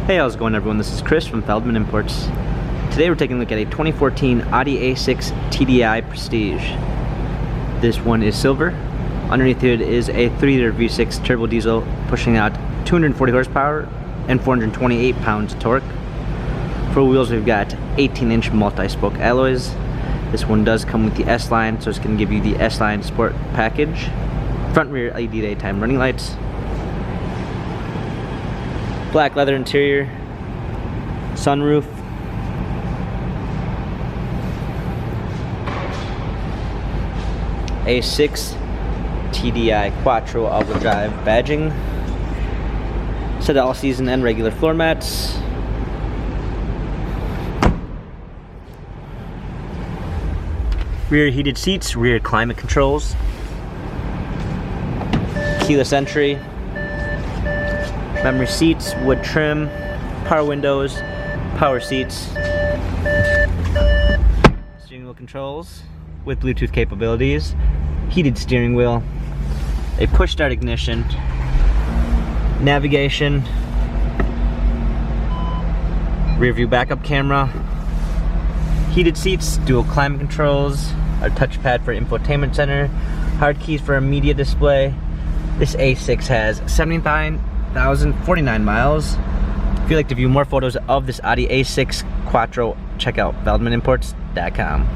Hey, how's it going everyone? This is Chris from Feldmann Imports. Today we're taking a look at a 2014 Audi A6 TDI Prestige. This one is silver. Underneath it is a 3-liter V6 turbo diesel pushing out 240 horsepower and 428 pounds of torque. For wheels we've got 18-inch multi-spoke alloys. This one does come with the S-Line, so it's going to give you the S-Line Sport package. Front rear LED daytime running lights. Black leather interior, sunroof, A6 TDI Quattro all-wheel drive badging, set of all-season and regular floor mats, rear heated seats, rear climate controls, keyless entry, memory seats, wood trim, power windows, power seats, steering wheel controls with Bluetooth capabilities, heated steering wheel, a push start ignition, navigation, rear view backup camera, heated seats, dual climate controls, a touchpad for infotainment center, hard keys for a media display. This A6 has 79,049 miles. If you'd like to view more photos of this Audi A6 Quattro, check out feldmannimports.com.